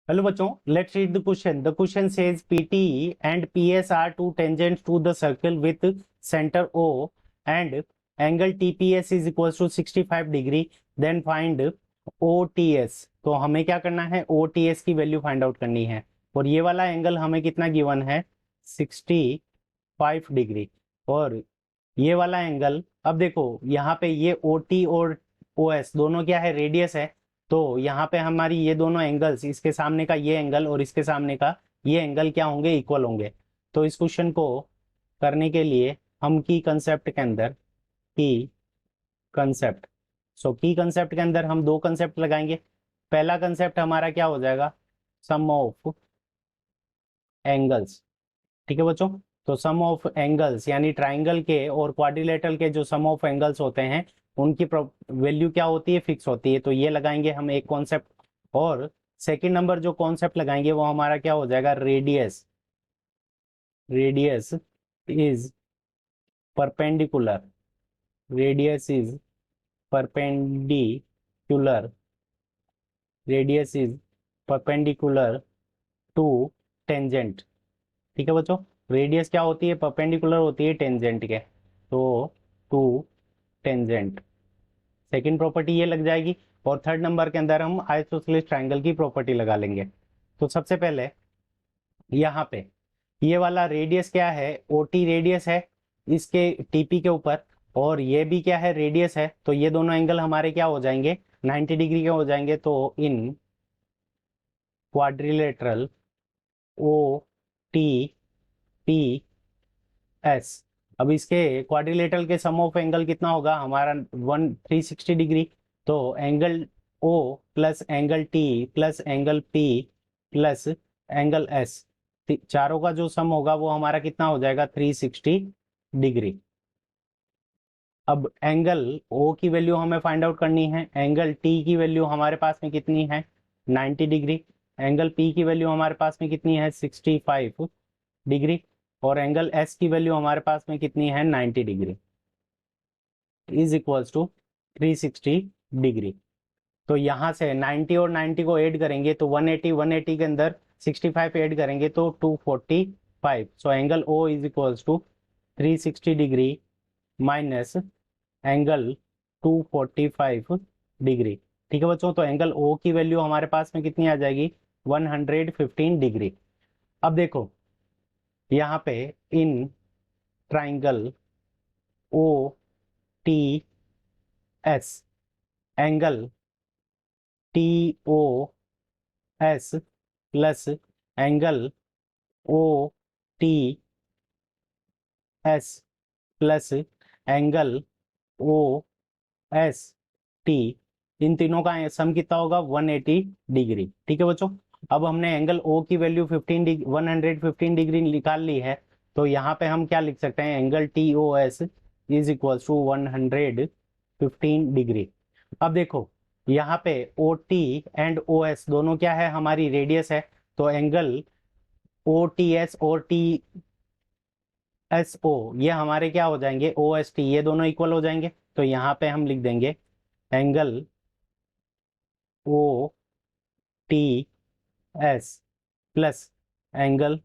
Hello बच्चों, let's read the question. The question says PT and PS are two tangents to the circle with center O and angle TPS is equals to 65 degree. Then find OTS. तो हमें क्या करना है, OTS की value find out करनी है। और ये वाला एंगल हमें कितना गिवन है, 65 डिग्री। और ये वाला एंगल, अब देखो यहाँ पे ये OT और OS दोनों क्या है, रेडियस है। तो यहाँ पे हमारी ये दोनों एंगल्स, इसके सामने का ये एंगल और इसके सामने का ये एंगल क्या होंगे, इक्वल होंगे। तो इस क्वेश्चन को करने के लिए हम की कंसेप्ट के अंदर, की कंसेप्ट, की कंसेप्ट के अंदर हम दो कंसेप्ट लगाएंगे। पहला कंसेप्ट हमारा क्या हो जाएगा, सम ऑफ एंगल्स। ठीक है बच्चों, तो सम ऑफ एंगल्स यानी ट्राइंगल के और क्वाड्रिलेटरल के जो सम ऑफ एंगल्स होते हैं उनकी वैल्यू क्या होती है, फिक्स होती है। तो ये लगाएंगे हम एक कॉन्सेप्ट। और सेकंड नंबर जो कॉन्सेप्ट लगाएंगे वो हमारा क्या हो जाएगा, radius. Radius is perpendicular, radius is perpendicular, radius is perpendicular to tangent. ठीक है बच्चों, रेडियस क्या होती है, परपेंडिकुलर होती है टेंजेंट के। तो टू टेंजेंट, सेकंड प्रॉपर्टी ये लग जाएगी। और थर्ड नंबर के अंदर हम आइसोसेलेस ट्रायंगल की प्रॉपर्टी लगा लेंगे। तो सबसे पहले यहाँ पे ये वाला रेडियस क्या है, OT रेडियस है इसके TP के ऊपर, और ये भी क्या है, रेडियस है। तो ये दोनों एंगल हमारे क्या हो जाएंगे, 90 डिग्री के हो जाएंगे। तो इन क्वाड्रिलेटरल OTPS, अब इसके क्वाड्रिलेटरल के सम ऑफ एंगल कितना होगा हमारा, 360 डिग्री। तो angle O plus angle T plus angle P plus angle S, चारों का जो सम होगा वो हमारा कितना हो जाएगा, 360 डिग्री। अब एंगल O की वैल्यू हमें फाइंड आउट करनी है। एंगल T की वैल्यू हमारे पास में कितनी है, 90 डिग्री। एंगल P की वैल्यू हमारे पास में कितनी है, 65 डिग्री। और एंगल S की वैल्यू हमारे पास में कितनी है, 90 degree, is equals to 360 degree. तो यहाँ से 90 और 90 को ऐड करेंगे तो 180 के अंदर 65 ऐड करेंगे तो 245। So angle O is equals to 360 degree minus angle 245 degree. ठीक है बच्चों, तो एंगल O की वैल्यू हमारे पास में कितनी आ जाएगी, 115 डिग्री। अब देखो यहाँ पे in triangle OTS angle TOS plus angle OTS plus angle OST, इन तीनों का सम कितना होगा, 180 डिग्री। ठीक है बच्चों, अब हमने एंगल O की वैल्यू 115 डिग्री निकाल ली है। तो यहाँ पे हम क्या लिख सकते हैं, angle TOS is equal to 115 degree. अब देखो यहाँ पे OT एंड OS दोनों क्या है, हमारी रेडियस है। तो एंगल OTS और TSO ये हमारे क्या हो जाएंगे, OST, ये दोनों इक्वल हो जाएंगे। तो यहाँ पे हम लिख देंगे angle OTS plus angle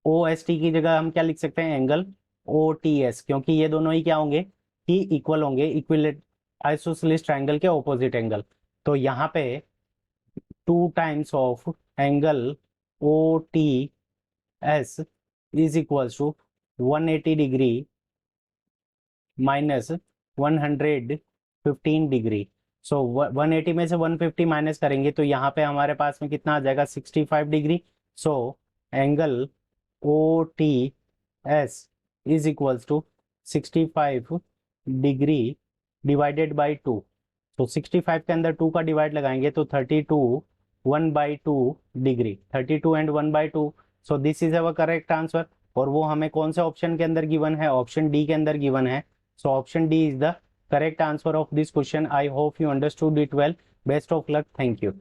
OST की जगह हम क्या लिख सकते हैं, एंगल OTS, क्योंकि ये दोनों ही क्या होंगे, कि इक्वल होंगे, इक्विलेट आइसोसेलेस ट्रायंगल के ऑपोजिट एंगल। तो यहाँ पे 2 times of angle OTS is equals to 180 degree minus 115 degree. So 180 में से 150 माइनस करेंगे तो यहाँ पे हमारे पास में कितना आ जाएगा, 65 degree. So angle OTS is equals to 65 degree divided by 2। तो 65 के अंदर 2 का डिवाइड लगाएंगे तो 32 1/2 degree, 32 and 1/2। So this is our correct answer. और वो हमें कौन से ऑप्शन के अंदर गिवन है, ऑप्शन डी के अंदर गिवन है। So option D is the correct answer of this question. I hope you understood it well. Best of luck. Thank you.